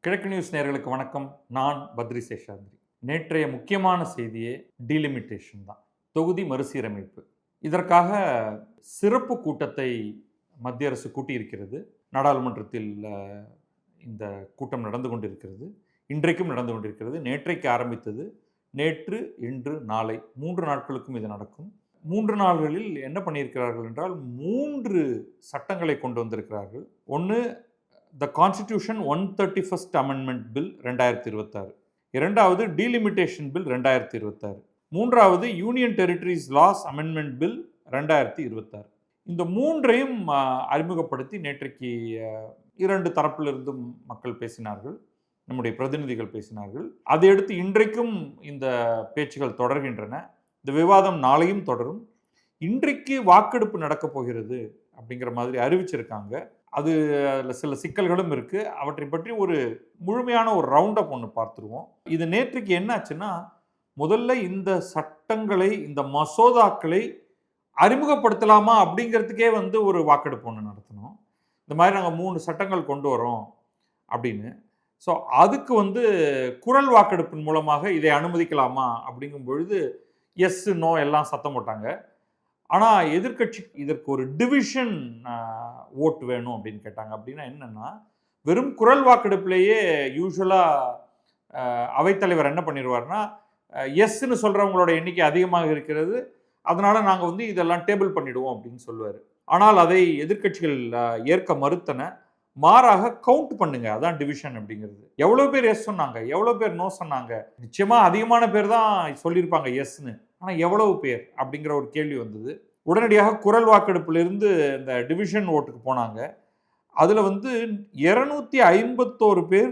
கிழக்கு நியூஸ் நேயர்களுக்கு வணக்கம். நான் பத்ரி சேஷாத்ரி. நேற்றைய முக்கியமான செய்தியே டீலிமிட்டேஷன் தான். தொகுதி மறுசீரமைப்பு. இதற்காக சிறப்பு கூட்டத்தை மத்திய அரசு கூட்டியிருக்கிறது. நாடாளுமன்றத்தில் இந்த கூட்டம் நடந்து கொண்டிருக்கிறது. இன்றைக்கும் நடந்து கொண்டிருக்கிறது. நேற்றைக்கு ஆரம்பித்தது. நேற்று, இன்று, நாளை 3 நாட்களுக்கும் இது நடக்கும். 3 நாள்களில் என்ன பண்ணியிருக்கிறார்கள் என்றால் 3 சட்டங்களை கொண்டு வந்திருக்கிறார்கள். ஒன்று த கான்ஸ்டிடியூஷன் 131st அமெண்ட்மெண்ட் பில் 2026, இரண்டாவது டீலிமிட்டேஷன் பில் 2026, மூன்றாவது union territories laws amendment bill 2026. இந்த மூன்றையும் அறிமுகப்படுத்தி நேற்றைக்கு 2 தரப்பிலிருந்தும் மக்கள் பேசினார்கள், நம்முடைய பிரதிநிதிகள் பேசினார்கள். அதையடுத்து இன்றைக்கும் இந்த பேச்சுகள் தொடர்கின்றன. இந்த விவாதம் நாளையும் தொடரும். இன்றைக்கு வாக்கெடுப்பு நடக்கப் போகிறது அப்படிங்கிற மாதிரி அறிவிச்சிருக்காங்க. அது அதில் சில சிக்கல்களும் இருக்குது. அவற்றை பற்றி ஒரு முழுமையான ஒரு ரவுண்ட் அப் ஒன்று பார்த்துருவோம். இது நேற்றுக்கு என்னாச்சுன்னா, முதல்ல இந்த சட்டங்களை, இந்த மசோதாக்களை அறிமுகப்படுத்தலாமா அப்படிங்கிறதுக்கே ஒரு வாக்கெடுப்பு ஒன்று நடத்தணும். இந்த மாதிரி நாங்கள் 3 சட்டங்கள் கொண்டு வரோம் அப்படின்னு. ஸோ அதுக்கு குரல் வாக்கெடுப்பின் மூலமாக இதை அனுமதிக்கலாமா அப்படிங்கும் பொழுது எஸ் நோ எல்லாம் சத்தம் போட்டாங்க. ஆனால் எதிர்கட்சி இதற்கு ஒரு டிவிஷன் ஓட்டு வேணும் அப்படின்னு கேட்டாங்க. அப்படின்னா என்னென்னா, வெறும் குரல் வாக்கெடுப்பிலேயே யூஸ்வலாக அவைத்தலைவர் என்ன பண்ணிடுவார்னா, எஸ்ன்னு சொல்கிறவங்களோட எண்ணிக்கை அதிகமாக இருக்கிறது, அதனால் நாங்கள் இதெல்லாம் டேபிள் பண்ணிவிடுவோம் அப்படின்னு சொல்லுவார். ஆனால் அதை எதிர்கட்சிகள் ஏற்க மறுத்தன. மாறாக கவுண்ட் பண்ணுங்க, அதான் டிவிஷன் அப்படிங்கிறது. எவ்வளோ பேர் எஸ் சொன்னாங்க, எவ்வளோ பேர் நோ சொன்னாங்க? நிச்சயமாக அதிகமான பேர் தான் சொல்லியிருப்பாங்க எஸ்ன்னு. ஆனால் எவ்வளவு பேர் அப்படிங்கிற ஒரு கேள்வி வந்தது. உடனடியாக குரல் வாக்கெடுப்பிலிருந்து இந்த டிவிஷன் ஓட்டுக்கு போனாங்க. அதில் 251 பேர்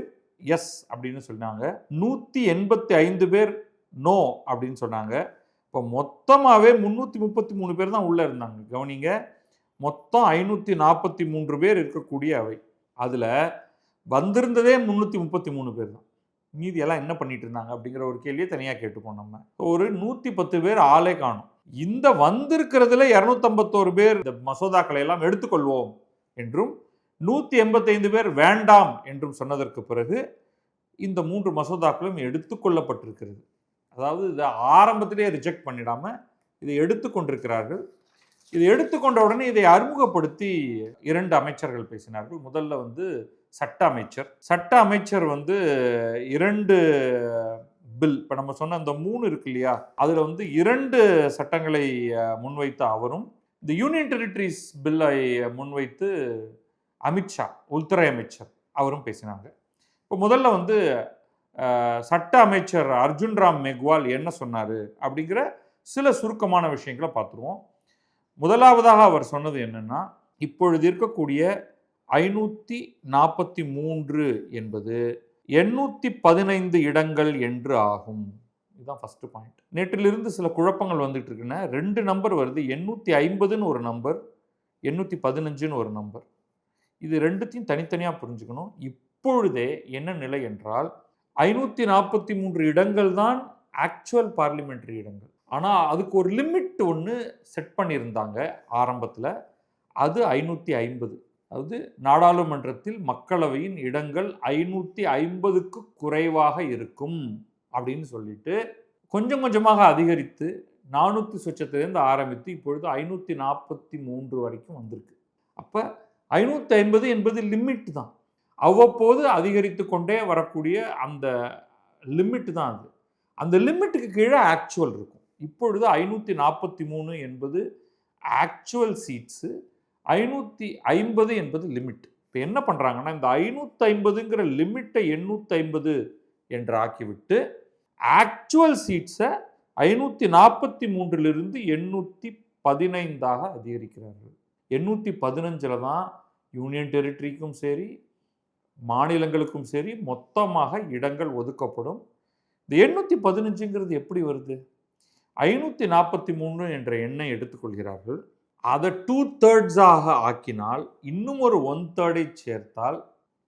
எஸ் அப்படின்னு சொன்னாங்க, 185 பேர் நோ அப்படின்னு சொன்னாங்க. இப்போ மொத்தமாகவே 333 பேர் தான் உள்ளே இருந்தாங்க. கவனிங்க, மொத்தம் 543 பேர் இருக்கக்கூடிய அவை. அதில் வந்திருந்ததே 333 பேர் தான். மீதியெல்லாம் என்ன பண்ணிட்டு இருந்தாங்க அப்படிங்கிற ஒரு கேள்வியை தனியாக கேட்டுப்போம். நம்ம ஒரு 110 பேர் ஆளே காணும். இந்த வந்திருக்கிறதுல 251 பேர் இந்த மசோதாக்களை எல்லாம் எடுத்துக்கொள்வோம் என்றும் 185 பேர் வேண்டாம் என்றும் சொன்னதற்கு பிறகு இந்த 3 மசோதாக்களும் எடுத்துக்கொள்ளப்பட்டிருக்கிறது. அதாவது இதை ஆரம்பத்திலே ரிஜெக்ட் பண்ணிடாம இதை எடுத்துக்கொண்டிருக்கிறார்கள். இதை எடுத்துக்கொண்ட உடனே இதை அறிமுகப்படுத்தி 2 அமைச்சர்கள் பேசினார்கள். முதல்ல சட்ட அமைச்சர். சட்ட அமைச்சர் 2 பில், இப்போ நம்ம சொன்ன அந்த 3 இருக்கு இல்லையா, அதில் 2 சட்டங்களை முன்வைத்த அவரும், இந்த யூனியன் டெரிட்டரிஸ் பில்லை முன்வைத்து அமித்ஷா, உள்துறை அமைச்சர், அவரும் பேசினாங்க. இப்போ முதல்ல சட்ட அமைச்சர் அர்ஜுன் ராம் மெக்வால் என்ன சொன்னார் அப்படிங்கிற சில சுருக்கமான விஷயங்களை பார்த்துருவோம். முதலாவதாக அவர் சொன்னது என்னன்னா, இப்பொழுது இருக்கக்கூடிய 543 என்பது 815 இடங்கள் என்று ஆகும். இதுதான் ஃபர்ஸ்ட் பாயிண்ட். நேற்றிலிருந்து சில குழப்பங்கள் வந்துட்டு இருக்குன்னா, 2 நம்பர் வருது. 850ன்னு ஒரு நம்பர், 815ன்னு ஒரு நம்பர். இது 2த்தையும் தனித்தனியாக புரிஞ்சுக்கணும். இப்பொழுதே என்ன நிலை என்றால், 543 இடங்கள் தான் ஆக்சுவல் பார்லிமெண்ட்ரி இடங்கள். ஆனால் அதுக்கு ஒரு லிமிட் ஒன்று செட் பண்ணியிருந்தாங்க ஆரம்பத்தில். அது 550. அதாவது நாடாளுமன்றத்தில் மக்களவையின் இடங்கள் 550க்கு குறைவாக இருக்கும் அப்படின்னு சொல்லிட்டு கொஞ்சம் கொஞ்சமாக அதிகரித்து 400 சொச்சத்திலேருந்து ஆரம்பித்து இப்பொழுது 543 வரைக்கும் வந்திருக்கு. அப்போ 550 என்பது லிமிட் தான். அவ்வப்போது அதிகரித்து கொண்டே வரக்கூடிய அந்த லிமிட் தான் அது. அந்த லிமிட்டுக்கு கீழே ஆக்சுவல் இருக்கும். இப்பொழுது 543 என்பது ஆக்சுவல் சீட்ஸு, 550 என்பது லிமிட். இப்போ என்ன பண்ணுறாங்கன்னா, இந்த 550ங்கிற லிமிட்டை 850 என்று ஆக்கிவிட்டு ஆக்சுவல் சீட்ஸை 543லிருந்து 815ஆக அதிகரிக்கிறார்கள். 815 தான் யூனியன் டெரிட்டரிக்கும் சரி, மாநிலங்களுக்கும் சரி மொத்தமாக இடங்கள் ஒதுக்கப்படும். இந்த 815ங்கிறது எப்படி வருது? 543 என்ற எண்ணை எடுத்துக்கொள்கிறார்கள். அதை 2/3 ஆக்கினால், இன்னும் ஒரு 1/3 சேர்த்தால்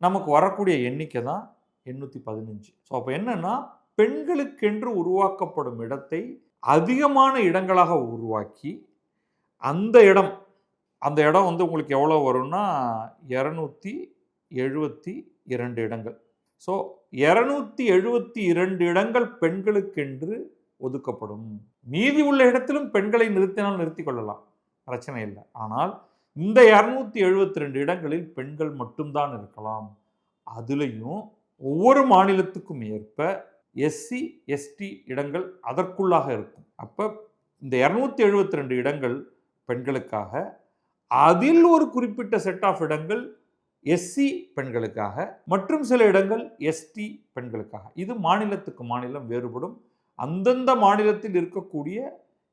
நமக்கு வரக்கூடிய எண்ணிக்கை தான் 815. ஸோ அப்போ என்னன்னா, பெண்களுக்கென்று உருவாக்கப்படும் இடத்தை அதிகமான இடங்களாக உருவாக்கி, அந்த இடம் உங்களுக்கு எவ்வளோ வரும்னா 272 இடங்கள். ஸோ 272 இடங்கள் பெண்களுக்கென்று ஒதுக்கப்படும். மீதி உள்ள இடத்திலும் பெண்களை நிறுத்தினால் நிறுத்திக் கொள்ளலாம், பிரச்சனை இல்லை. ஆனால் இந்த 272 இடங்களில் பெண்கள் மட்டும்தான் இருக்கலாம். அதுலேயும் ஒவ்வொரு மாநிலத்துக்கும் ஏற்ப எஸ்சி எஸ்டி இடங்கள் அதற்குள்ளாக இருக்கும். அப்போ இந்த 272 இடங்கள் பெண்களுக்காக, அதில் ஒரு குறிப்பிட்ட செட் ஆஃப் இடங்கள் எஸ்சி பெண்களுக்காக மற்றும் சில இடங்கள் எஸ்டி பெண்களுக்காக. இது மாநிலத்துக்கு மாநிலம் வேறுபடும். அந்தந்த மாநிலத்தில் இருக்கக்கூடிய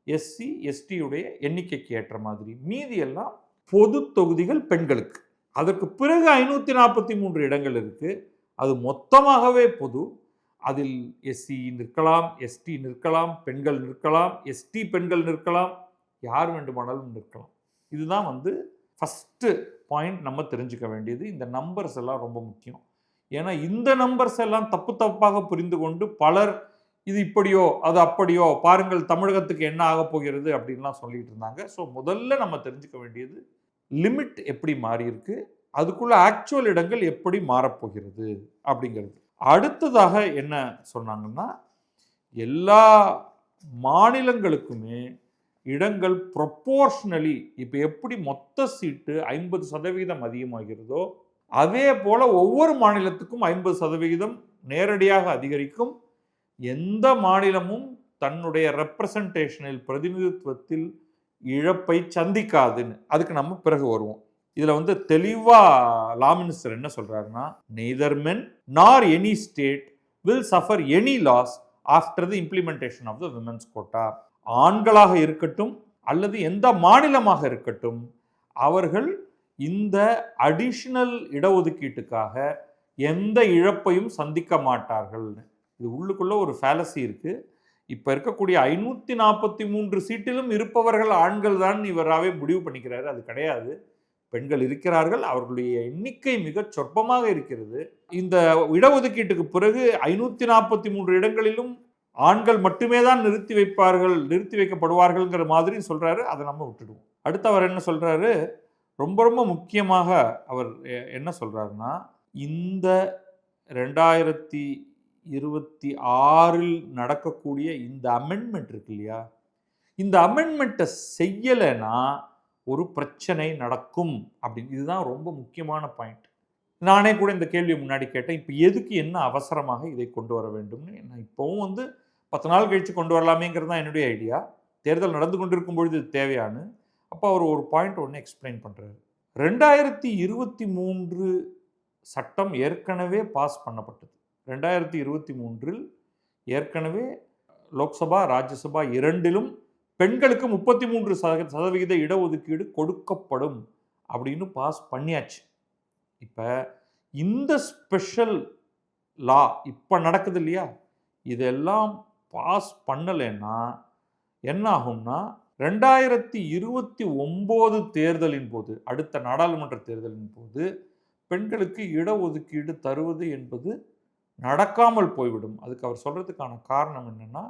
எஸ்சி எஸ்டியுடைய எண்ணிக்கைக்கு ஏற்ற மாதிரி மீதி எல்லாம் பொது தொகுதிகள் பெண்களுக்கு. அதற்கு பிறகு 543 இடங்கள் இருக்கு. அது மொத்தமாகவே பொது. அதில் எஸ்சி நிற்கலாம், எஸ்டி நிற்கலாம், பெண்கள் நிற்கலாம், எஸ்டி பெண்கள் நிற்கலாம், யார் வேண்டுமானாலும் நிற்கலாம். இதுதான் ஃபஸ்ட்டு பாயிண்ட் நம்ம தெரிஞ்சுக்க வேண்டியது. இந்த நம்பர்ஸ் எல்லாம் ரொம்ப முக்கியம். ஏன்னா இந்த நம்பர்ஸ் எல்லாம் தப்பாக புரிந்து கொண்டு பலர் இது இப்படியோ அது அப்படியோ, பாருங்கள் தமிழகத்துக்கு என்ன ஆக போகிறது அப்படின்லாம் சொல்லிட்டு இருந்தாங்க. ஸோ முதல்ல நம்ம தெரிஞ்சுக்க வேண்டியது லிமிட் எப்படி மாறி இருக்கு, அதுக்குள்ள ஆக்சுவல் இடங்கள் எப்படி மாறப்போகிறது அப்படிங்கிறது. அடுத்ததாக என்ன சொன்னாங்கன்னா, எல்லா மாநிலங்களுக்குமே இடங்கள் ப்ரொப்போர்ஷனலி இப்போ எப்படி மொத்த சீட்டு 50% அதிகமாகிறதோ அதே போல ஒவ்வொரு மாநிலத்துக்கும் 50% நேரடியாக அதிகரிக்கும். எந்த மாநிலமும் தன்னுடைய ரெப்ரசன்டேஷனில் பிரதிநிதித்துவத்தில் இழப்பை சந்திக்காதுன்னு அதுக்கு நம்ம பிறகு வருவோம். இதுல தெளிவா லா மினிஸ்டர் என்ன சொல்றாருன்னா, neither men nor any state will suffer any loss after the implementation of the women's quota. ஆண்களாக இருக்கட்டும் அல்லது எந்த மாநிலமாக இருக்கட்டும், அவர்கள் இந்த அடிஷனல் இடஒதுக்கீட்டுக்காக எந்த இழப்பையும் சந்திக்க மாட்டார்கள். இது உள்ளுக்குள்ள ஒரு ஃபேலசி இருக்கு. இப்ப இருக்கக்கூடிய 543 சீட்டிலும் இருப்பவர்கள் ஆண்கள் தான் இவராகவே முடிவு பண்ணிக்கிறாரு. அது கிடையாது, பெண்கள் இருக்கிறார்கள். அவர்களுடைய எண்ணிக்கை மிக சொற்பமாக இருக்கிறது. இந்த இடஒதுக்கீட்டுக்கு பிறகு 543 இடங்களிலும் ஆண்கள் மட்டுமே தான் நிறுத்தி வைக்கப்படுவார்கள்ங்கிற மாதிரி சொல்றாரு. அதை நம்ம விட்டுடுவோம். அடுத்து அவர் என்ன சொல்றாரு, ரொம்ப ரொம்ப முக்கியமாக அவர் என்ன சொல்றாருன்னா, இந்த 2026 நடக்கக்கூடிய இந்த அமெண்ட்மெண்ட் இருக்கு இல்லையா, இந்த அமெண்ட்மெண்ட்டை செய்யலைன்னா ஒரு பிரச்சனை நடக்கும் அப்படின்னு. இதுதான் ரொம்ப முக்கியமான பாயிண்ட். நானே கூட இந்த கேள்வியை முன்னாடி கேட்டேன், இப்போ எதுக்கு என்ன அவசரமாக இதை கொண்டு வர வேண்டும்னு. நான் இப்போவும் 10 நாள் கழித்து கொண்டு வரலாமேங்கிறது தான் என்னுடைய ஐடியா. தேர்தல் நடந்து கொண்டிருக்கும் பொழுது இது தேவையானு. அப்போ அவர் ஒரு பாயிண்ட் ஒன்று எக்ஸ்பிளைன் பண்ணுறாரு. 2023 சட்டம் ஏற்கனவே பாஸ் பண்ணப்பட்டது. 2023 ஏற்கனவே லோக்சபா ராஜ்யசபா இரண்டிலும் பெண்களுக்கு 33% இடஒதுக்கீடு கொடுக்கப்படும் அப்படின்னு பாஸ் பண்ணியாச்சு. இப்போ இந்த ஸ்பெஷல் லா இப்போ நடக்குது இல்லையா, இதெல்லாம் பாஸ் பண்ணலைன்னா என்ன ஆகும்னா, 2029 தேர்தலின் போது, அடுத்த நாடாளுமன்ற தேர்தலின் போது பெண்களுக்கு இடஒதுக்கீடு தருவது என்பது நடக்காமல் போய்விடும். அதுக்கு அவர் சொல்றதுக்கான காரணம் என்னன்னா,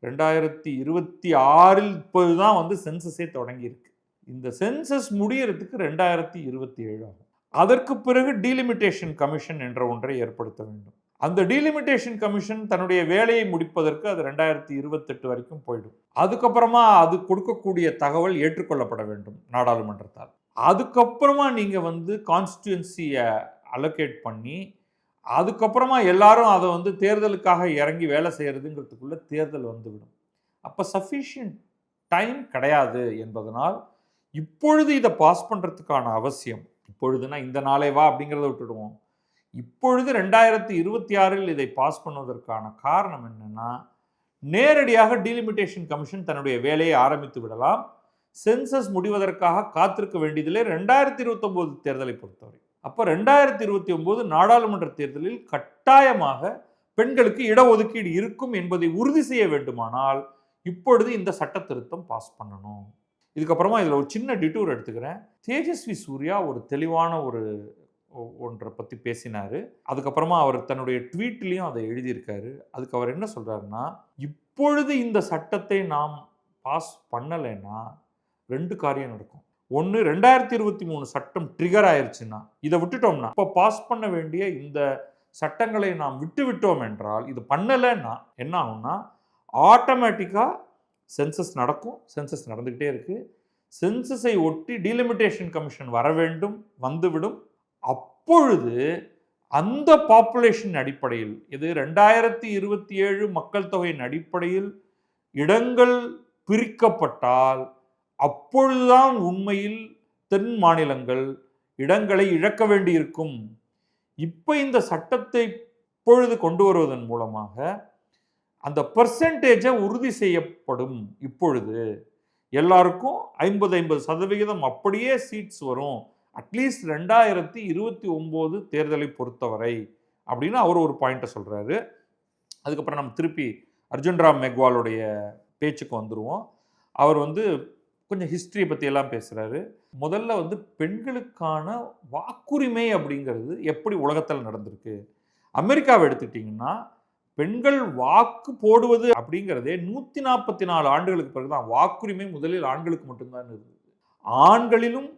2026 இப்போதுதான் சென்சஸே தொடங்கியிருக்கு. இந்த சென்சஸ் முடியறதுக்கு 2027 ஆகும். அதற்கு பிறகு டீலிமிட்டேஷன் கமிஷன் என்ற ஒன்றை ஏற்படுத்த வேண்டும். அந்த டீலிமிட்டேஷன் கமிஷன் தன்னுடைய வேலையை முடிப்பதற்கு அது 2028 வரைக்கும் போயிடும். அதுக்கப்புறமா அது கொடுக்கக்கூடிய தகவல் ஏற்றுக்கொள்ளப்பட வேண்டும் நாடாளுமன்றத்தால். அதுக்கப்புறமா நீங்க கான்ஸ்டிட்யூன்சியை அலோகேட் பண்ணி அதுக்கப்புறமா எல்லாரும் அதை தேர்தலுக்காக இறங்கி வேலை செய்யறதுங்கிறதுக்குள்ள தேர்தல் வந்துவிடும். அப்போ சஃபிஷியன்ட் டைம் கிடையாது என்பதனால் இப்பொழுது இதை பாஸ் பண்ணுறதுக்கான அவசியம். இப்பொழுதுனா இந்த நாளே வா அப்படிங்கிறத விட்டுடுவோம். இப்பொழுது 2026 இதை பாஸ் பண்ணுவதற்கான காரணம் என்னன்னா, நேரடியாக டீலிமிட்டேஷன் கமிஷன் தன்னுடைய வேலையை ஆரம்பித்து விடலாம். சென்சஸ் முடிவதற்காக காத்திருக்க வேண்டியதில்லை 2029 தேர்தலை பொறுத்தவரை. அப்போ 2029 நாடாளுமன்ற தேர்தலில் கட்டாயமாக பெண்களுக்கு இடஒதுக்கீடு இருக்கும் என்பதை உறுதி செய்ய வேண்டுமானால் இப்பொழுது இந்த சட்ட திருத்தம் பாஸ் பண்ணணும். இதுக்கப்புறமா இதில் ஒரு சின்ன டிட்டூர் எடுத்துக்கிறேன். தேஜஸ்வி சூர்யா ஒரு தெளிவான ஒன்றை பற்றி பேசினார். அதுக்கப்புறமா அவர் தன்னுடைய ட்வீட்லேயும் அதை எழுதியிருக்காரு. அதுக்கு அவர் என்ன சொல்கிறாருன்னா, இப்பொழுது இந்த சட்டத்தை நாம் பாஸ் பண்ணலைன்னா 2 காரியம் நடக்கும். ஒன்று, 2023 சட்டம் ட்ரிகர் ஆயிடுச்சுன்னா, இதை விட்டுட்டோம்னா இப்போ பாஸ் பண்ண வேண்டிய இந்த சட்டங்களை நாம் விட்டுவிட்டோம் என்றால், இது பண்ணலைன்னா என்ன ஆகும்னா, ஆட்டோமேட்டிக்காக சென்சஸ் நடக்கும். சென்சஸ் நடந்துக்கிட்டே இருக்குது. சென்சஸை ஒட்டி டீலிமிட்டேஷன் கமிஷன் வர வேண்டும், வந்துவிடும். அப்பொழுது அந்த பாப்புலேஷன் அடிப்படையில், இது 2027 மக்கள் தொகையின் அடிப்படையில் இடங்கள் பிரிக்கப்பட்டால், அப்பொழுதுதான் உண்மையில் தென் மாநிலங்கள் இடங்களை இழக்க வேண்டியிருக்கும். இப்போ இந்த சட்டத்தை இப்பொழுது கொண்டு வருவதன் மூலமாக அந்த பெர்சன்டேஜை உறுதி செய்யப்படும். இப்பொழுது எல்லாருக்கும் 50% அப்படியே சீட்ஸ் வரும், அட்லீஸ்ட் 2029 தேர்தலை பொறுத்தவரை அப்படின்னு அவர் ஒரு பாயிண்ட்டை சொல்கிறாரு. அதுக்கப்புறம் நம்ம திருப்பி அர்ஜுன் ராம் மெக்வாலுடைய பேச்சுக்கு வந்துடுவோம். அவர் கொஞ்சம் ஹிஸ்ட்ரியை பற்றி எல்லாம் பேசுகிறாரு. முதல்ல பெண்களுக்கான வாக்குரிமை அப்படிங்கிறது எப்படி உலகத்தில் நடந்திருக்கு. அமெரிக்காவை எடுத்துக்கிட்டிங்கன்னா பெண்கள் வாக்கு போடுவது அப்படிங்கிறதே 144 ஆண்டுகளுக்கு பிறகுதான். வாக்குரிமை முதலில் ஆண்களுக்கு மட்டும்தான் இருந்தது. ஆண்களிலும்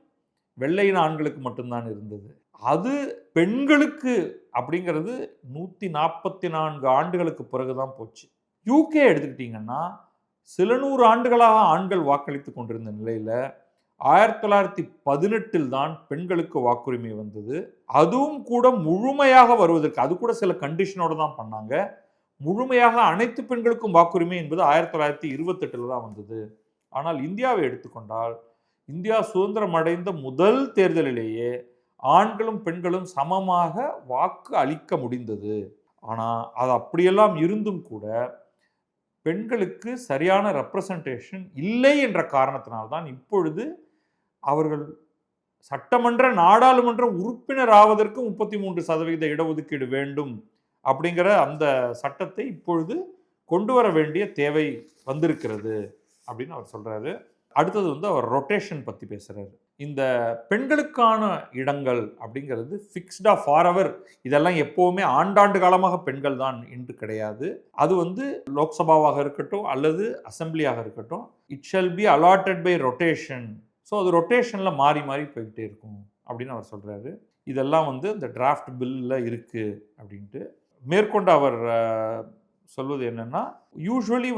வெள்ளையின ஆண்களுக்கு மட்டும்தான் இருந்தது. அது பெண்களுக்கு அப்படிங்கிறது 144 ஆண்டுகளுக்கு பிறகுதான் போச்சு. யூகே எடுத்துக்கிட்டிங்கன்னா சில 100 ஆண்டுகளாக ஆண்கள் வாக்களித்து கொண்டிருந்த நிலையில் 1918 தான் பெண்களுக்கு வாக்குரிமை வந்தது. அதுவும் கூட முழுமையாக வருவதற்கு, அது கூட சில கண்டிஷனோடு தான் பண்ணாங்க. முழுமையாக அனைத்து பெண்களுக்கும் வாக்குரிமை என்பது 1928 தான் வந்தது. ஆனால் இந்தியாவை எடுத்துக்கொண்டால், இந்தியா சுதந்திரம் அடைந்த முதல் தேர்தலிலேயே ஆண்களும் பெண்களும் சமமாக வாக்கு அளிக்க முடிந்தது. ஆனால் அது அப்படியெல்லாம் இருந்தும் கூட பெண்களுக்கு சரியான ரெப்ரசன்டேஷன் இல்லை என்ற காரணத்தினால்தான் இப்பொழுது அவர்கள் சட்டமன்ற நாடாளுமன்ற உறுப்பினர் ஆவதற்கு 33% இடஒதுக்கீடு வேண்டும் அப்படிங்கிற அந்த சட்டத்தை இப்பொழுது கொண்டு வர வேண்டிய தேவை வந்திருக்கிறது அப்படின்னு அவர் சொல்றாரு. அடுத்தது அவர் ரொட்டேஷன் பற்றி பேசுகிறாரு. இந்த பெண்களுக்கான இடங்கள் அப்படிங்கிறது ஃபிக்ஸ்டா ஃபார் இதெல்லாம் எப்போவுமே ஆண்டாண்டு காலமாக பெண்கள் தான் என்று கிடையாது. அது லோக்சபாவாக இருக்கட்டும் அல்லது அசம்பிளியாக இருக்கட்டும், it shall be allotted by rotation. So அது ரொட்டேஷனில் மாறி மாறி போய்கிட்டே இருக்கும் அப்படின்னு அவர் சொல்கிறாரு. இதெல்லாம் இந்த டிராஃப்ட் பில்லில் இருக்குது அப்படின்ட்டு. மேற்கொண்டு அவர் சொல்வது என்னென்னா, யூஸ்வலி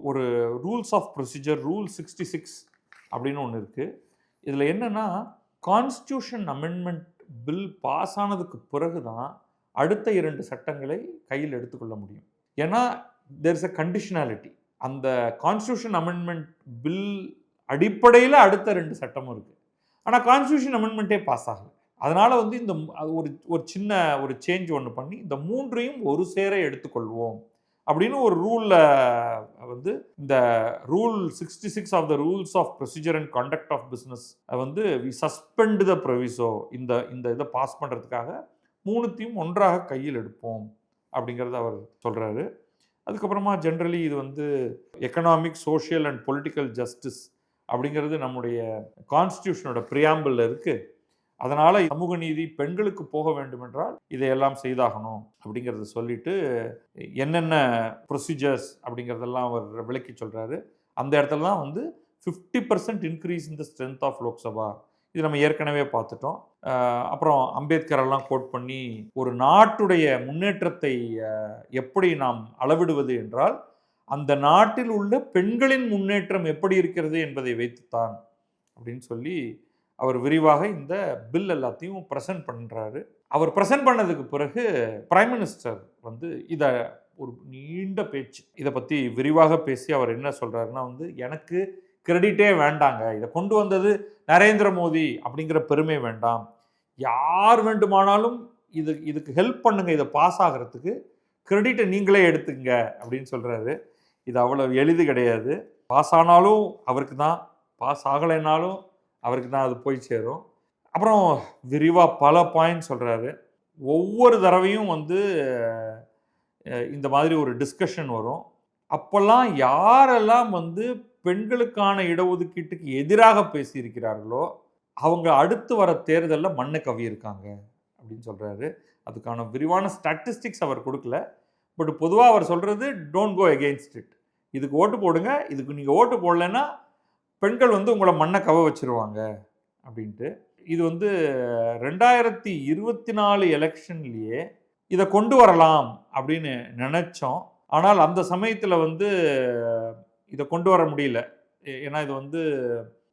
ஒரு ரூல்ஸ் ஆஃப் ப்ரொசீஜர் ரூல் 66 அப்படின்னு ஒன்று இருக்குது. இதில் என்னென்னா, கான்ஸ்டியூஷன் அமெண்ட்மெண்ட் பில் பாஸ் ஆனதுக்கு பிறகு தான் அடுத்த 2 சட்டங்களை கையில் எடுத்துக்கொள்ள முடியும். ஏன்னா தேர் இஸ் அ கண்டிஷனாலிட்டி. அந்த கான்ஸ்டியூஷன் அமெண்ட்மெண்ட் பில் அடிப்படையில் அடுத்த 2 சட்டமும் இருக்குது. ஆனால் கான்ஸ்டியூஷன் அமெண்ட்மெண்ட்டே பாஸ் ஆகலை. அதனால் இந்த ஒரு சின்ன ஒரு சேஞ்ச் ஒன்று பண்ணி இந்த 3ஐயும் ஒரு சேர எடுத்துக்கொள்வோம் அப்படின்னு ஒரு ரூலில் இந்த rule 66 of the rules of procedure and conduct of business we suspend the proviso, இந்த இதை பாஸ் பண்ணுறதுக்காக 3ஐயும் ஒன்றாக கையில் எடுப்போம் அப்படிங்கிறத அவர் சொல்கிறாரு. அதுக்கப்புறமா ஜென்ரலி இது economic, social and political justice அப்படிங்கிறது நம்முடைய கான்ஸ்டியூஷனோட பிரியாம்பிளில் இருக்குது. அதனால் சமூக நீதி பெண்களுக்கு போக வேண்டும் என்றால் இதையெல்லாம் செய்தாகணும் அப்படிங்கிறத சொல்லிட்டு என்னென்ன ப்ரொசீஜர்ஸ் அப்படிங்கிறதெல்லாம் அவர் விளக்கி சொல்கிறாரு. அந்த இடத்துல தான் 50% increase in the strength of Lok Sabha, இது நம்ம ஏற்கனவே பார்த்துட்டோம். அப்புறம் அம்பேத்கரெல்லாம் கோட் பண்ணி ஒரு நாட்டுடைய முன்னேற்றத்தை எப்படி நாம் அளவிடுவது என்றால் அந்த நாட்டில் உள்ள பெண்களின் முன்னேற்றம் எப்படி இருக்கிறது என்பதை வைத்துத்தான் அப்படின்னு சொல்லி அவர் விரிவாக இந்த பில் எல்லாத்தையும் ப்ரெசென்ட் பண்ணுறாரு. அவர் ப்ரெசென்ட் பண்ணதுக்கு பிறகு பிரைம் மினிஸ்டர் இதை ஒரு நீண்ட பேச்சு இதை பற்றி விரிவாக பேசி அவர் என்ன சொல்கிறாருன்னா, எனக்கு கிரெடிட்டே வேண்டாங்க, இதை கொண்டு வந்தது நரேந்திர மோடி அப்படிங்கிற பெருமை வேண்டாம், யார் வேண்டுமானாலும் இதுக்கு ஹெல்ப் பண்ணுங்க, இதை பாஸ் ஆகிறதுக்கு கிரெடிட்டை நீங்களே எடுத்துங்க அப்படின்னு சொல்கிறாரு. இது அவ்வளோ எளிது கிடையாது. பாஸ் ஆனாலும் அவருக்கு தான், பாஸ் ஆகலைனாலும் அவருக்கு தான் அது போய் சேரும். அப்புறம் விரிவாக பல பாயிண்ட் சொல்கிறாரு. ஒவ்வொரு தடவையும் இந்த மாதிரி ஒரு டிஸ்கஷன் வரும். அப்போல்லாம் யாரெல்லாம் பெண்களுக்கான இடஒதுக்கீட்டுக்கு எதிராக பேசியிருக்கிறார்களோ அவங்க அடுத்து வர தேர்தலில் மண்ணை கவ்வியிருக்காங்க அப்படின்னு சொல்கிறாரு. அதுக்கான விரிவான ஸ்டாட்டிஸ்டிக்ஸ் அவர் கொடுக்கல. பட் பொதுவாக அவர் சொல்கிறது டோன்ட் கோ எகெயின்ஸ்ட் இட், இதுக்கு ஓட்டு போடுங்க, இதுக்கு நீங்கள் ஓட்டு போடலைன்னா பெண்கள் உங்களை மண்ணை கவ வச்சிருவாங்க அப்படின்ட்டு. இது வந்து 2024 எலெக்ஷன்லேயே இதை கொண்டு வரலாம் அப்படின்னு நினைச்சோம். ஆனால் அந்த சமயத்தில் வந்து இதை கொண்டு வர முடியல. ஏன்னா இது வந்து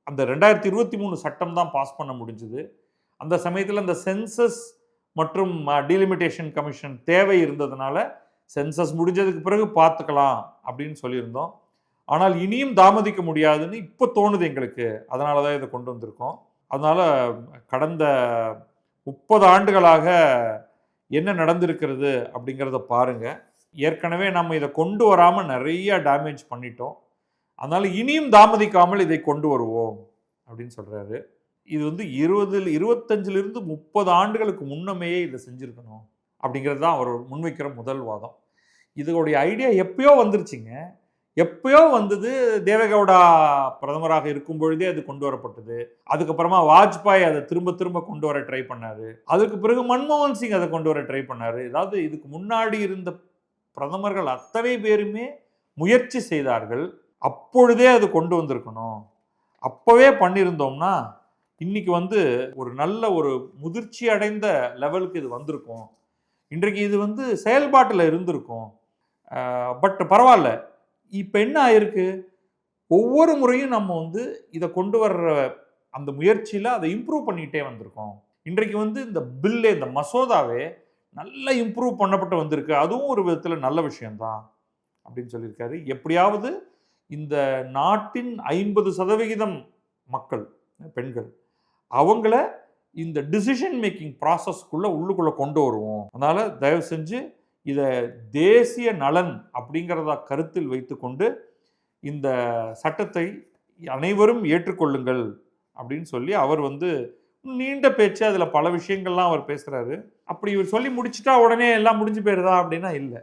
அந்த 2023 சட்டம் தான் பாஸ் பண்ண முடிஞ்சது. அந்த சமயத்தில் அந்த சென்சஸ் மற்றும் டீலிமிட்டேஷன் கமிஷன் தேவை இருந்ததுனால சென்சஸ் முடிஞ்சதுக்கு பிறகு பார்த்துக்கலாம் அப்படின்னு சொல்லியிருந்தோம். ஆனால் இனியும் தாமதிக்க முடியாதுன்னு இப்போ தோணுது எங்களுக்கு. அதனால தான் இதை கொண்டு வந்திருக்கோம். அதனால் கடந்த 30 ஆண்டுகளாக என்ன நடந்திருக்கிறது அப்படிங்கிறத பாருங்கள். ஏற்கனவே நம்ம இதை கொண்டு வராமல் நிறைய டேமேஜ் பண்ணிட்டோம். அதனால் இனியும் தாமதிக்காமல் இதை கொண்டு வருவோம் அப்படின்னு சொல்கிறாரு. இது வந்து 25லிருந்து 30 ஆண்டுகளுக்கு முன்னமேயே இதை செஞ்சுருக்கணும் அப்படிங்கிறது தான் அவர் முன்வைக்கிற முதல் வாதம். இதோடைய ஐடியா எப்பயோ வந்துருச்சுங்க. எப்பயோ வந்தது. தேவேகவுடா பிரதமராக இருக்கும் பொழுதே அது கொண்டு வரப்பட்டது. அதுக்கப்புறமா வாஜ்பாய் அதை திரும்ப திரும்ப கொண்டு வர ட்ரை பண்ணாரு. அதுக்கு பிறகு மன்மோகன் சிங் அதை கொண்டு வர ட்ரை பண்ணாரு. அதாவது இதுக்கு முன்னாடி இருந்த பிரதமர்கள் அத்தனை பேருமே முயற்சி செய்தார்கள். அப்பொழுதே அது கொண்டு வந்திருக்கணும். அப்பவே பண்ணியிருந்தோம்னா இன்னைக்கு வந்து ஒரு நல்ல ஒரு முதிர்ச்சி அடைந்த லெவலுக்கு இது வந்திருக்கும். இன்றைக்கு இது வந்து செயல்பாட்டில் இருந்திருக்கும். பட் பரவாயில்ல. இப்போ என்ன ஆயிருக்கு, ஒவ்வொரு முறையும் நம்ம வந்து இதை கொண்டு வர்ற அந்த முயற்சியில் அதை இம்ப்ரூவ் பண்ணிக்கிட்டே வந்திருக்கோம். இன்றைக்கு வந்து இந்த பில்லே, இந்த மசோதாவே நல்லா இம்ப்ரூவ் பண்ணப்பட்டு வந்திருக்கு. அதுவும் ஒரு விதத்தில் நல்ல விஷயம்தான் அப்படின்னு சொல்லியிருக்காரு. எப்படியாவது இந்த நாட்டின் 50% மக்கள், பெண்கள், அவங்கள இந்த டிசிஷன் மேக்கிங் ப்ராசஸ்க்குள்ளே உள்ளுக்குள்ளே கொண்டு வருவோம். அதனால் தயவு செஞ்சு இதை தேசிய நலன் அப்படிங்கிறத கருத்தில் வைத்துக்கொண்டு இந்த சட்டத்தை அனைவரும் ஏற்றுக்கொள்ளுங்கள் அப்படின்னு சொல்லி அவர் வந்து நீண்ட பேச்சு, அதில் பல விஷயங்கள்லாம் அவர் பேசுகிறாரு. அப்படி இவர் சொல்லி முடிச்சுட்டா உடனே எல்லாம் முடிஞ்சு போயிருதா அப்படின்னா இல்லை.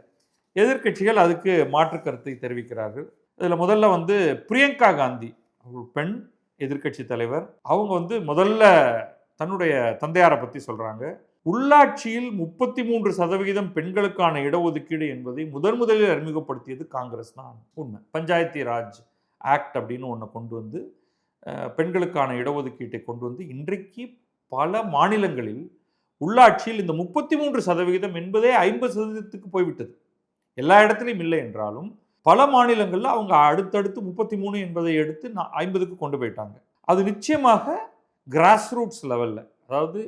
எதிர்கட்சிகள் அதுக்கு மாற்று கருத்தை தெரிவிக்கிறார்கள். இதில் முதல்ல வந்து பிரியங்கா காந்தி, ஒரு பெண் எதிர்கட்சி தலைவர், அவங்க வந்து முதல்ல தன்னுடைய தந்தையாரை பற்றி சொல்கிறாங்க. உள்ளாட்சியில் 33% பெண்களுக்கான இடஒதுக்கீடு என்பதை முதலில் அறிமுகப்படுத்தியது காங்கிரஸ் தான். உண்மை. பஞ்சாயத்தி ராஜ் ஆக்ட் அப்படின்னு ஒன்று கொண்டு வந்து பெண்களுக்கான இடஒதுக்கீட்டை கொண்டு வந்து இன்றைக்கு பல மாநிலங்களில் உள்ளாட்சியில் இந்த 33% என்பதே 50%க்கு போய்விட்டது. எல்லா இடத்துலையும் இல்லை என்றாலும் பல மாநிலங்களில் அவங்க அடுத்தடுத்து 33 என்பதை எடுத்து 50க்கு கொண்டு போயிட்டாங்க. அது நிச்சயமாக கிராஸ் ரூட்ஸ் லெவலில், அதாவது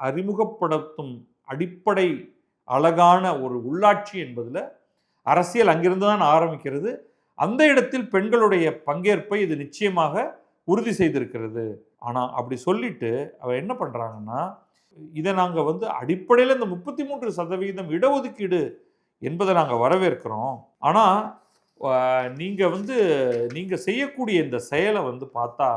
அறிமுகப்படுத்தும் அடிப்படை அழகான ஒரு உள்ளாட்சி என்பதில் அரசியல் அங்கிருந்து தான் ஆரம்பிக்கிறது. அந்த இடத்தில் பெண்களுடைய பங்கேற்பை இது நிச்சயமாக உறுதி செய்திருக்கிறது. ஆனால் அப்படி சொல்லிட்டு அவர் என்ன பண்ணுறாங்கன்னா, இதை நாங்கள் வந்து அடிப்படையில் இந்த 33% இடஒதுக்கீடு என்பதை நாங்கள் வரவேற்கிறோம். ஆனால் நீங்கள் செய்யக்கூடிய இந்த செயலை வந்து பார்த்தா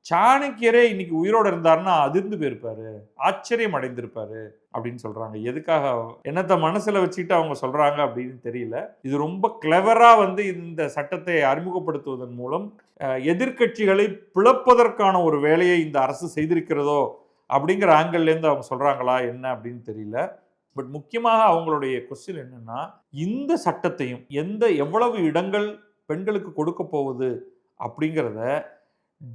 சாணக்கியரே இன்னைக்கு உயிரோடு இருந்தாருன்னா அதிர்ந்து போயிருப்பாரு, ஆச்சரியம் அடைந்திருப்பாரு அப்படின்னு சொல்றாங்க. எதுக்காக, என்னத்தை மனசுல வச்சுக்கிட்டு அவங்க சொல்றாங்க அப்படின்னு தெரியல. இது ரொம்ப கிளவரா வந்து இந்த சட்டத்தை அறிமுகப்படுத்துவதன் மூலம் எதிர்கட்சிகளை பிளப்பதற்கான ஒரு வேலையை இந்த அரசு செய்திருக்கிறதோ அப்படிங்கிற ஆங்கிள்லேருந்து அவங்க சொல்றாங்களா என்ன அப்படின்னு தெரியல. பட் முக்கியமாக அவங்களுடைய கொஸ்டின் என்னன்னா, இந்த சட்டத்தையும் எவ்வளவு இடங்கள் பெண்களுக்கு கொடுக்க போகுது அப்படிங்கிறத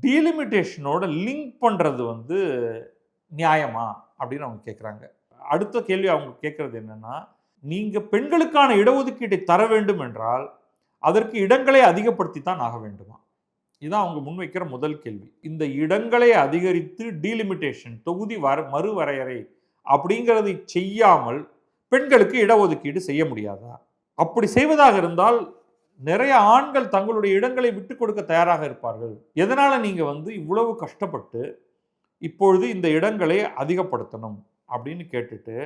டீலிமிட்டேஷனோட லிங்க் பண்ணுறது வந்து நியாயமா அப்படின்னு அவங்க கேட்குறாங்க. அடுத்த கேள்வி அவங்க கேட்குறது என்னன்னா, நீங்கள் பெண்களுக்கான இடஒதுக்கீட்டை தர வேண்டும் என்றால் அதற்கு இடங்களை அதிகப்படுத்தி தான் ஆக வேண்டுமா? இதுதான் அவங்க முன்வைக்கிற முதல் கேள்வி. இந்த இடங்களை அதிகரித்து டீலிமிட்டேஷன், தொகுதி மறுவரையறை அப்படிங்கிறதை செய்யாமல் பெண்களுக்கு இடஒதுக்கீடு செய்ய முடியாதா? அப்படி செய்வதாக இருந்தால் நிறைய ஆண்கள் தங்களுடைய இடங்களை விட்டு கொடுக்க தயாராக இருப்பார்கள். எதனால நீங்க வந்து இவ்வளவு கஷ்டப்பட்டு இப்பொழுது இந்த இடங்களை அதிகப்படுத்தணும் அப்படின்னு கேட்டுட்டு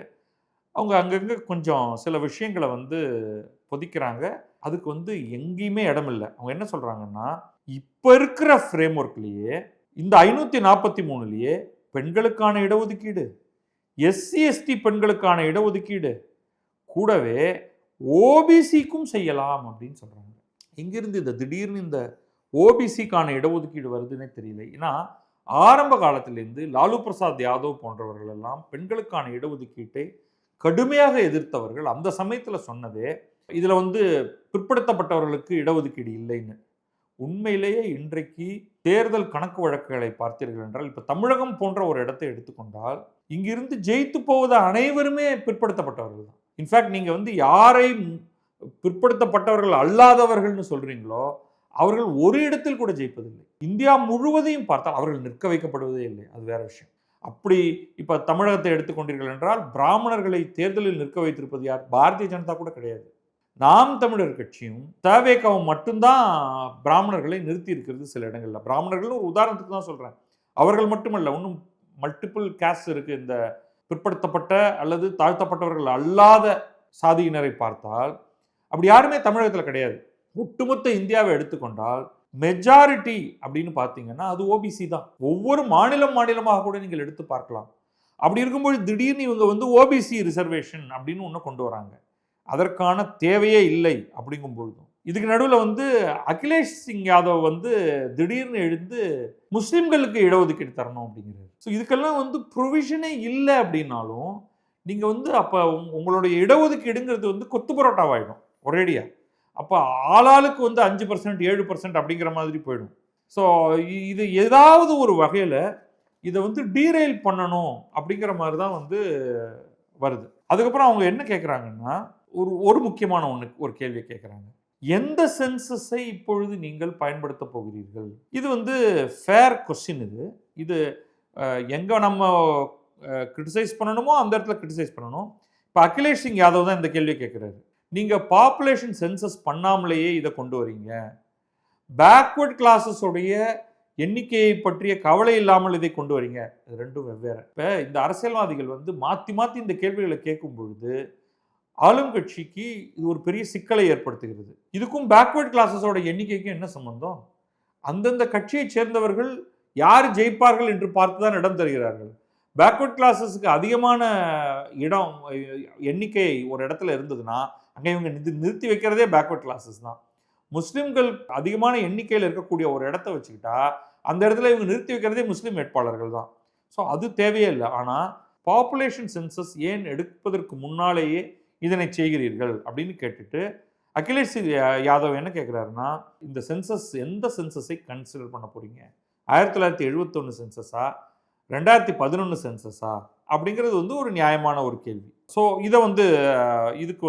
அவங்க அங்கங்க கொஞ்சம் சில விஷயங்களை வந்து பொதிக்கிறாங்க. அதுக்கு வந்து எங்கேயுமே இடம் இல்லை. அவங்க என்ன சொல்றாங்கன்னா, இப்ப இருக்கிற ஃப்ரேம் ஒர்க்லயே இந்த 543லயே பெண்களுக்கான இடஒதுக்கீடு, எஸ்சி எஸ்டி பெண்களுக்கான இடஒதுக்கீடு, கூடவே ஓபிசிக்கும் செய்யலாம் அப்படின்னு சொல்றாங்க. எங்கிருந்து இந்த திடீர்னு இந்த ஓபிசிக்கான இடஒதுக்கீடு வருதுன்னே தெரியல. ஏன்னா ஆரம்ப காலத்திலிருந்து லாலு பிரசாத் யாதவ் போன்றவர்கள் எல்லாம் பெண்களுக்கான இடஒதுக்கீட்டை கடுமையாக எதிர்த்தவர்கள். அந்த சமயத்தில் சொன்னதே இதில் வந்து பிற்படுத்தப்பட்டவர்களுக்கு இடஒதுக்கீடு இல்லைன்னு, உண்மையிலேயே இன்றைக்கு தேர்தல் கணக்கு வழக்குகளை பார்த்தீர்கள் என்றால், இப்ப தமிழகம் போன்ற ஒரு இடத்தை எடுத்துக்கொண்டால், இங்கிருந்து ஜெயித்து போவது அனைவருமே பிற்படுத்தப்பட்டவர்கள் தான். இன்ஃபேக்ட் நீங்க யாரை பிற்படுத்தப்பட்டவர்கள் அல்லாதவர்கள்னு சொல்றீங்களோ, அவர்கள் ஒரு இடத்தில் கூட ஜெயிப்பதில்லை. இந்தியா முழுவதையும் பார்த்தால் அவர்கள் நிற்க வைக்கப்படுவதே இல்லை. அது வேற விஷயம். அப்படி இப்ப தமிழகத்தை எடுத்துக்கொண்டீர்கள் என்றால், பிராமணர்களை தேர்தலில் நிற்க வைத்திருப்பது யார்? பாரதிய ஜனதா கூட கிடையாது. நாம் தமிழர் கட்சியும் தவேகவும் மட்டும்தான் பிராமணர்களை நிறுத்தி இருக்கிறது சில இடங்கள்ல. பிராமணர்கள் ஒரு உதாரணத்துக்கு தான் சொல்றேன். அவர்கள் மட்டுமல்ல, இன்னும் மல்டிபிள் கேஸ்ட் இருக்கு. இந்த பிற்படுத்தப்பட்ட அல்லது தாழ்த்தப்பட்டவர்கள் அல்லாத சாதியினரை பார்த்தால் அப்படி யாருமே தமிழகத்தில் கிடையாது. ஒட்டுமொத்த இந்தியாவை எடுத்துக்கொண்டால் மெஜாரிட்டி அப்படின்னு பார்த்தீங்கன்னா அது ஓபிசி தான். ஒவ்வொரு மாநிலமாக கூட நீங்கள் எடுத்து பார்க்கலாம். அப்படி இருக்கும்போது திடீர்னு இவங்க ஓபிசி ரிசர்வேஷன் அப்படின்னு ஒன்று கொண்டு வராங்க. அதற்கான தேவையே இல்லை அப்படிங்கும்பொழுதும் இதுக்கு நடுவில் அகிலேஷ் சிங் யாதவ் திடீர்னு எழுந்து முஸ்லிம்களுக்கு இடஒதுக்கீடு தரணும் அப்படிங்கிறது. ஸோ இதுக்கெல்லாம் ப்ரொவிஷனே இல்லை அப்படின்னாலும் நீங்கள் அப்போ உங்களுடைய இடஒதுக்கீடுங்கிறது கொத்து பரோட்டாவாயிடும் ஒரேடியா. அப்போ ஆளாளுக்கு 5% 7% அப்படிங்கிற மாதிரி போயிடும். ஸோ இது ஏதாவது ஒரு வகையில் இதை டீரெயில் பண்ணணும் அப்படிங்கிற மாதிரி தான் வருது. அதுக்கப்புறம் அவங்க என்ன கேட்குறாங்கன்னா, ஒரு முக்கியமான ஒரு கேள்வி கேட்குறாங்க. எந்த சென்சஸை இப்பொழுது நீங்கள் பயன்படுத்த போகிறீர்கள்? இது ஃபேர் கொஸ்டின். இது எங்கே நம்ம கிரிட்டிசைஸ் பண்ணணுமோ அந்த இடத்துல கிரிட்டிசைஸ் பண்ணணும். இப்போ அகிலேஷ் சிங் யாதவ் தான் இந்த கேள்வியை கேட்குறாரு. நீங்கள் பாப்புலேஷன் சென்சஸ் பண்ணாமலேயே இதை கொண்டு வரீங்க. பேக்வர்ட் கிளாஸஸோடைய எண்ணிக்கையை பற்றிய கவலை இல்லாமல் இதை கொண்டு வரீங்க. இது ரெண்டும் வெவ்வேறு. இப்போ இந்த அரசியல்வாதிகள் மாற்றி மாற்றி இந்த கேள்விகளை கேட்கும் பொழுது ஆளும் கட்சிக்கு இது ஒரு பெரிய சிக்கலை ஏற்படுத்துகிறது. இதுக்கும் பேக்வர்ட் கிளாஸஸோட எண்ணிக்கைக்கும் என்ன சம்பந்தம்? அந்தந்த கட்சியை சேர்ந்தவர்கள் யார் ஜெயிப்பார்கள் என்று பார்த்து தான் இடம் தருகிறார்கள். பேக்வர்ட் கிளாஸஸுக்கு அதிகமான இடம் எண்ணிக்கை ஒரு இடத்துல இருந்ததுன்னா அங்கே இவங்க நிறுத்தி வைக்கிறதே பேக்வர்ட் கிளாஸஸ் தான். முஸ்லிம்கள் அதிகமான எண்ணிக்கையில் இருக்கக்கூடிய ஒரு இடத்த வச்சுக்கிட்டா அந்த இடத்துல இவங்க நிறுத்தி வைக்கிறதே முஸ்லீம் வேட்பாளர்கள் தான். ஸோ அது தேவையே இல்லை. ஆனால் பாப்புலேஷன் சென்சஸ் ஏன் எடுப்பதற்கு முன்னாலேயே இதனை செய்கிறீர்கள் அப்படின்னு கேட்டுட்டு அகிலேஷ் யாதவ் என்ன கேட்குறாருன்னா, இந்த சென்சஸ் எந்த சென்சஸை கன்சிடர் பண்ண போறீங்க? 1971 சென்சஸா, 2011 சென்சஸா அப்படிங்கிறது ஒரு நியாயமான ஒரு கேள்வி. ஸோ இதை இதுக்கு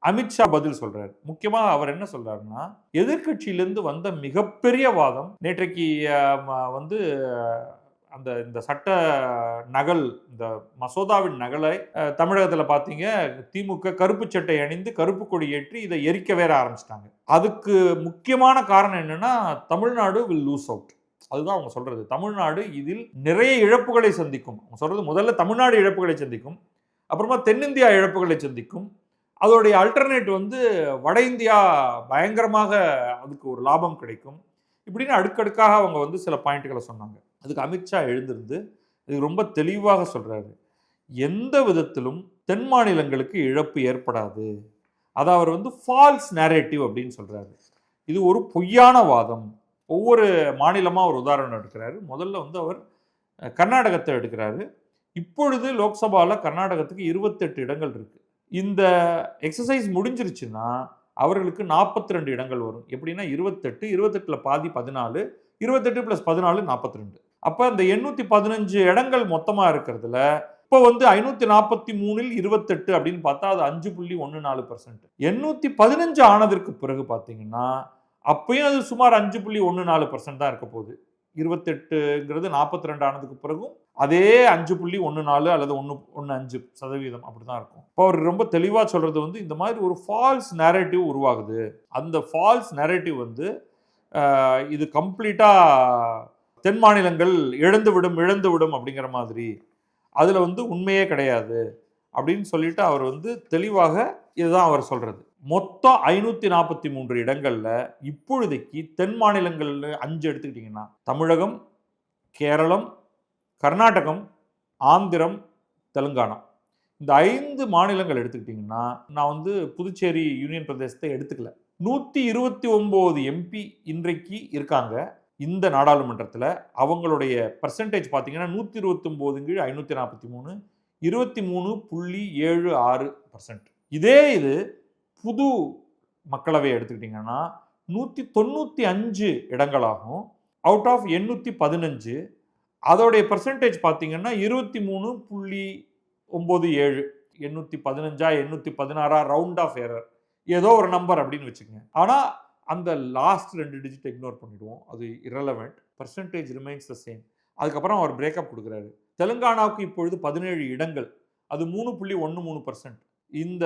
அமித்ஷா பதில் சொல்றாரு. முக்கியமாக அவர் என்ன சொல்றாருன்னா, எதிர்கட்சியிலிருந்து வந்த மிகப்பெரிய வாதம் நேற்றைக்கு இந்த சட்ட நகல், இந்த மசோதாவின் நகலை தமிழகத்தில் பார்த்தீங்க, திமுக கருப்பு சட்டை அணிந்து கருப்பு கொடி ஏற்றி இதை எரிக்க வேற ஆரம்பிச்சிட்டாங்க. அதுக்கு முக்கியமான காரணம் என்னன்னா, தமிழ்நாடு வில் லூஸ் அவுட். அதுதான் அவங்க சொல்றது. தமிழ்நாடு இதில் நிறைய இழப்புகளை சந்திக்கும். அவங்க சொல்றது முதல்ல தமிழ்நாடு இழப்புகளை சந்திக்கும், அப்புறமா தென்னிந்தியா இழப்புகளை சந்திக்கும். அதோடைய அல்டர்னேட் வட இந்தியா பயங்கரமாக அதுக்கு ஒரு லாபம் கிடைக்கும். இப்படின்னு அடுக்கடுக்காக அவங்க சில பாயிண்ட்களை சொன்னாங்க. அதுக்கு அமித்ஷா எழுந்திருந்து இது ரொம்ப தெளிவாக சொல்றாரு. எந்த விதத்திலும் தென் மாநிலங்களுக்கு இழப்பு ஏற்படாது. அதை அவர் ஃபால்ஸ் நேரேட்டிவ் அப்படின்னு சொல்றாரு. இது ஒரு பொய்யான வாதம். ஒவ்வொரு மாநிலமாக ஒரு உதாரணம் எடுக்கிறாரு. முதல்ல அவர் கர்நாடகத்தை எடுக்கிறாரு. இப்பொழுது லோக்சபாவில் கர்நாடகத்துக்கு 28 இடங்கள் இருக்கு. இந்த எக்ஸசைஸ் முடிஞ்சிருச்சுன்னா அவர்களுக்கு 42 இடங்கள் வரும். எப்படின்னா 28, 28ல் பாதி 14, 28 + 14 42. அப்போ இந்த 815 இடங்கள் மொத்தமாக இருக்கிறதுல இப்போ 543ல் 28 அப்படின்னு பார்த்தா அது 5.14%. 815 ஆனதற்கு பிறகு பார்த்தீங்கன்னா அப்பயும் அது சுமார் 5.14% தான் இருக்க போகுது. 28ங்கிறது 42 ஆனதுக்கு பிறகும் அதே 5.14 அல்லது 1.15% அப்படிதான் இருக்கும். இப்போ அவர் ரொம்ப தெளிவாக சொல்றது இந்த மாதிரி ஒரு ஃபால்ஸ் நேரேட்டிவ் உருவாகுது. அந்த ஃபால்ஸ் நேரேட்டிவ் இது கம்ப்ளீட்டா தென் மாநிலங்கள் இழந்து விடும் அப்படிங்கிற மாதிரி, அதுல உண்மையே கிடையாது அப்படின்னு சொல்லிட்டு அவர் தெளிவாக இதுதான் அவர் சொல்றது. மொத்தம் 543 இடங்கள்ல இப்பொழுதைக்கு தென் மாநிலங்கள் 5 எடுத்துக்கிட்டீங்கன்னா தமிழகம், கேரளம், கர்நாடகம், ஆந்திரம், தெலுங்கானா, இந்த 5 மாநிலங்கள் எடுத்துக்கிட்டீங்கன்னா, நான் புதுச்சேரி யூனியன் பிரதேசத்தை எடுத்துக்கல. 129 எம்பி இன்றைக்கு இருக்காங்க இந்த நாடாளுமன்றத்தில். அவங்களுடைய பர்சன்டேஜ் பார்த்தீங்கன்னா 129/543 23.76%. இது புது மக்களவை எடுத்துக்கிட்டிங்கன்னா 195 இடங்களாகும். அவுட் ஆஃப் 815 அதோடைய பெர்சன்டேஜ் பார்த்தீங்கன்னா 23.97. 815 816 ரவுண்ட் ஆஃப் எரர், ஏதோ ஒரு நம்பர் அப்படின்னு வச்சுக்கோங்க. ஆனால் அந்த லாஸ்ட் 2 டிஜிட் இக்னோர் பண்ணிடுவோம், அது irrelevant. Percentage remains the same. அதுக்கப்புறம் அவர் பிரேக்கப் கொடுக்குறாரு. தெலுங்கானாவுக்கு இப்பொழுது 17 இடங்கள், அது 3.13%. இந்த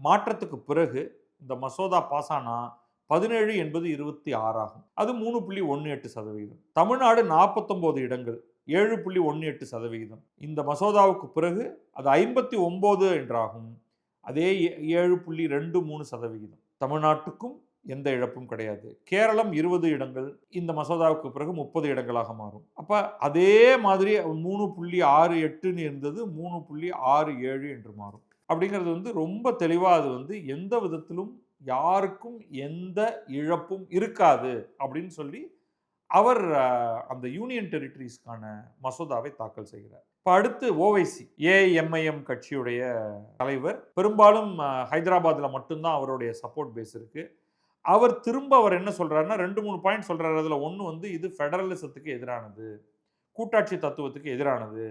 மாற்றத்துக்கு பிறகு இந்த மசோதா பாஸ் ஆனா 17 என்பது 26 ஆகும். அது 3.18%. தமிழ்நாடு 49 இடங்கள், 7.18%. இந்த மசோதாவுக்கு பிறகு அது 59 என்றாகும். அதே 7.23%. தமிழ்நாட்டுக்கும் எந்த இழப்பும் கிடையாது. கேரளம் 20 இடங்கள், இந்த மசோதாவுக்கு பிறகு 30 இடங்களாக மாறும். அப்ப அதே மாதிரி 3.68 இருந்தது 3.67 என்று மாறும். அப்படிங்கிறது ரொம்ப தெளிவா அது எந்த விதத்திலும் யாருக்கும் எந்த இழப்பும் இருக்காது அப்படின்னு சொல்லி அவர் அந்த யூனியன் டெரிட்டரிஸ்க்கான மசோதாவை தாக்கல் செய்கிறார். இப்போ அடுத்து ஓவைசி, ஏஐஎம்ஐஎம் கட்சியுடைய தலைவர். பெரும்பாலும் ஹைதராபாத்தில் மட்டும்தான் அவருடைய சப்போர்ட் பேஸ் இருக்கு. அவர் என்ன சொல்றாருன்னா 2-3 பாயிண்ட் சொல்றாரு. அதுல ஒன்று இது ஃபெடரலிசத்துக்கு எதிரானது, கூட்டாட்சி தத்துவத்துக்கு எதிரானது,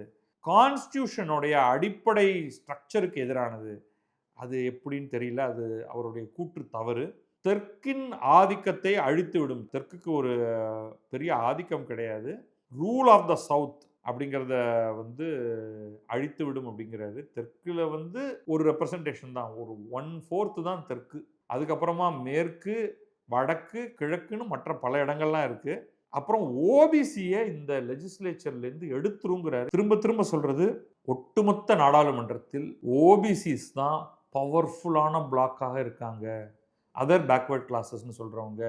கான்ஸ்டியூஷனுடைய அடிப்படை ஸ்ட்ரக்சருக்கு எதிரானது. அது எப்படின்னு தெரியல, அது அவருடைய கூற்று தவறு. தெற்கின் ஆதிக்கத்தை அழித்து விடும். தெற்குக்கு ஒரு பெரிய ஆதிக்கம் கிடையாது, ரூல் ஆஃப் த சவுத் அப்படிங்கிறத அழித்து விடும் அப்படிங்கிறாரு. தெற்குல ஒரு ரெப்ரசன்டேஷன் தான், ஒரு 1/4 தான் தெற்கு. அதுக்கப்புறமா மேற்கு, வடக்கு, கிழக்குன்னு மற்ற பல இடங்கள்லாம் இருக்கு. அப்புறம் ஓபிசியை இந்த லெஜிஸ்லேச்சர்லேருந்து எடுத்துருங்கிறாரு. திரும்ப திரும்ப சொல்றது, ஒட்டுமொத்த நாடாளுமன்றத்தில் ஓபிசிஸ் தான் பவர்ஃபுல்லான பிளாக்காக இருக்காங்க. அதர் பேக்வர்ட் கிளாஸஸ்ன்னு சொல்றவங்க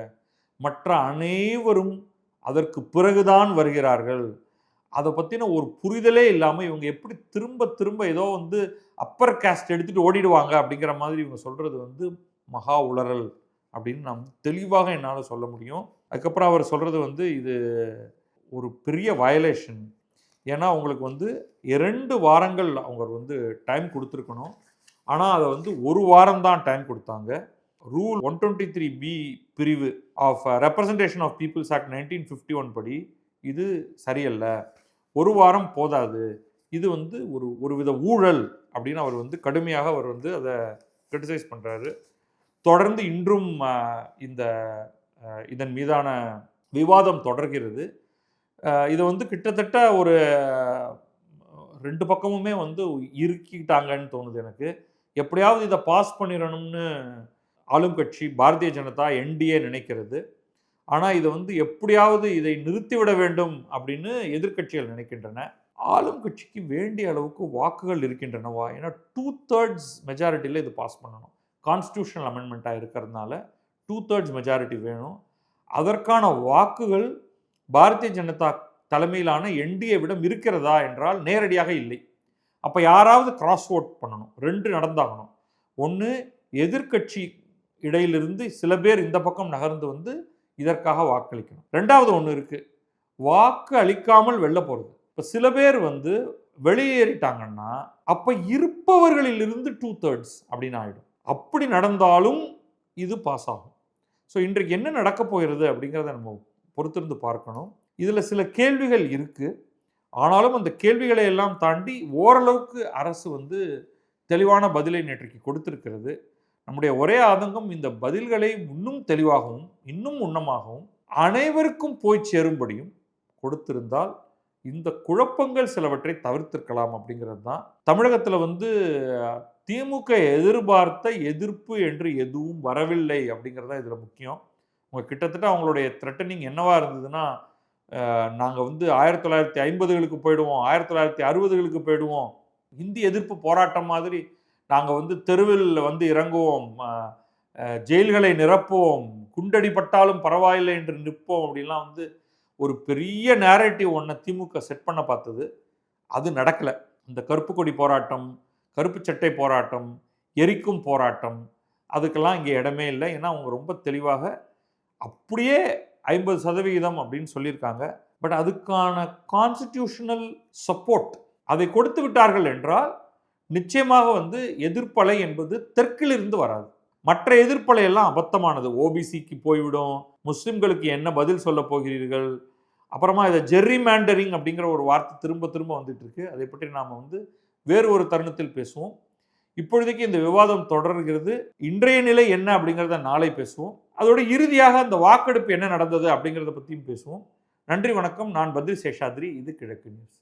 மற்ற அனைவரும் அதற்கு பிறகுதான் வருகிறார்கள். அதை பற்றின ஒரு புரிதலே இல்லாமல் இவங்க எப்படி திரும்ப திரும்ப ஏதோ அப்பர் காஸ்ட் எடுத்துகிட்டு ஓடிடுவாங்க அப்படிங்கிற மாதிரி இவங்க சொல்கிறது மகா உளறல் அப்படின்னு நாம் தெளிவாக என்னால் சொல்ல முடியும். அதுக்கப்புறம் அவர் சொல்கிறது இது ஒரு பெரிய வயலேஷன். ஏன்னா அவங்களுக்கு 2 வாரங்கள் அவங்க டைம் கொடுத்துருக்கணும். ஆனால் அதை 1 வாரம் தான் டைம் கொடுத்தாங்க. ரூல் 123B பிரிவு of representation of people's act 1951 படி இது சரியல்ல, 1 வாரம் போதாது, இது ஒரு வித ஊழல் அப்படின்னு அவர் கடுமையாக அவர் அதை கிரிட்டிசைஸ் பண்ணுறாரு. தொடர்ந்து இன்றும் இதன் மீதான விவாதம் தொடர்கிறது. இதை கிட்டத்தட்ட ஒரு 2 பக்கமுமே இருக்கிட்டாங்கன்னு தோணுது எனக்கு. எப்படியாவது இதை பாஸ் பண்ணிடணும்னு ஆளும் கட்சி பாரதிய ஜனதா என்டிஏ நினைக்கிறது. ஆனால் இதை எப்படியாவது இதை நிறுத்திவிட வேண்டும் அப்படின்னு எதிர்கட்சிகள் நினைக்கின்றன. ஆளும் கட்சிக்கு வேண்டிய அளவுக்கு வாக்குகள் இருக்கின்றனவா? ஏன்னா 2/3 மெஜாரிட்டியில் இது பாஸ் பண்ணணும். கான்ஸ்டியூஷனல் அமெண்ட்மெண்ட்டாக இருக்கிறதுனால 2/3 மெஜாரிட்டி வேணும். அதற்கான வாக்குகள் பாரதிய ஜனதா தலைமையிலான என்டிஏவிடம் இருக்கிறதா என்றால் நேரடியாக இல்லை. அப்போ யாராவது கிராஸ் ஓட் பண்ணணும். 2 நடந்தாகணும். ஒன்று, எதிர்கட்சி இடையிலிருந்து சில பேர் இந்த பக்கம் நகர்ந்து இதற்காக வாக்களிக்கணும். 2வது ஒன்று இருக்கு, வாக்கு அளிக்காமல் வெளில போகிறது. இப்போ சில பேர் வெளியேறிட்டாங்கன்னா அப்போ இருப்பவர்களிலிருந்து 2/3 அப்படின்னு ஆகிடும். அப்படி நடந்தாலும் இது பாஸ் ஆகும். ஸோ இன்றைக்கு என்ன நடக்க போகிறது அப்படிங்கிறத நம்ம பொறுத்திருந்து பார்க்கணும். இதில் சில கேள்விகள் இருக்கு. ஆனாலும் அந்த கேள்விகளை எல்லாம் தாண்டி ஓரளவுக்கு அரசு தெளிவான பதிலை நேற்றைக்கு கொடுத்திருக்கிறது. நம்முடைய ஒரே ஆதங்கம், இந்த பதில்களை இன்னும் தெளிவாகவும் இன்னும் உன்னமாகவும் அனைவருக்கும் போய் சேரும்படியும் கொடுத்திருந்தால் இந்த குழப்பங்கள் சிலவற்றை தவிர்த்திருக்கலாம் அப்படிங்கிறது தான். தமிழகத்தில் திமுக எதிர்பார்த்த எதிர்ப்பு என்று எதுவும் வரவில்லை அப்படிங்கிறது தான் இதில் முக்கியம். கிட்டத்தட்ட அவங்களுடைய த்ரெட்டனிங் என்னவா இருந்ததுன்னா, நாங்கள் 1950களுக்கு போயிடுவோம், 1960களுக்கு போயிடுவோம், இந்தி எதிர்ப்பு போராட்டம் மாதிரி நாங்கள் தெருவில் இறங்குவோம், ஜெயில்களை நிரப்புவோம், குண்டடிப்பட்டாலும் பரவாயில்லை என்று நிற்போம் அப்படின்லாம் ஒரு பெரிய நேரேட்டிவ் ஒன்று திமுக செட் பண்ண பார்த்தது. அது நடக்கலை. இந்த கருப்பு கொடி போராட்டம், கருப்பு சட்டை போராட்டம், எரிக்கும் போராட்டம், அதுக்கெல்லாம் இங்கே இடமே இல்லை. ஏன்னா அவங்க ரொம்ப தெளிவாக அப்படியே 50% அப்படின்னு சொல்லியிருக்காங்க. பட் அதுக்கான கான்ஸ்டிடியூஷனல் சப்போர்ட் அதை கொடுத்து விட்டார்கள் என்றால் நிச்சயமாக எதிர்ப்பலை என்பது தெற்கிலிருந்து வராது. மற்ற எதிர்ப்பலை எல்லாம் அபத்தமானது. ஓபிசிக்கு போய்விடும், முஸ்லிம்களுக்கு என்ன பதில் சொல்ல போகிறீர்கள், அப்புறமா இதை ஜெர்ரி மேண்டரிங் அப்படிங்கிற ஒரு வார்த்தை திரும்ப திரும்ப வந்துட்டு இருக்கு. அதை பற்றி நாம் வேறு ஒரு தருணத்தில் பேசுவோம். இப்பொழுதைக்கு இந்த விவாதம் தொடர்கிறது. இன்றைய நிலை என்ன அப்படிங்கிறத நாளை பேசுவோம். அதோட இறுதியாக அந்த வாக்கெடுப்பு என்ன நடந்தது அப்படிங்கிறத பற்றியும் பேசுவோம். நன்றி, வணக்கம். நான் பத்ரி சேஷாத்ரி. இது கிழக்கு நியூஸ்.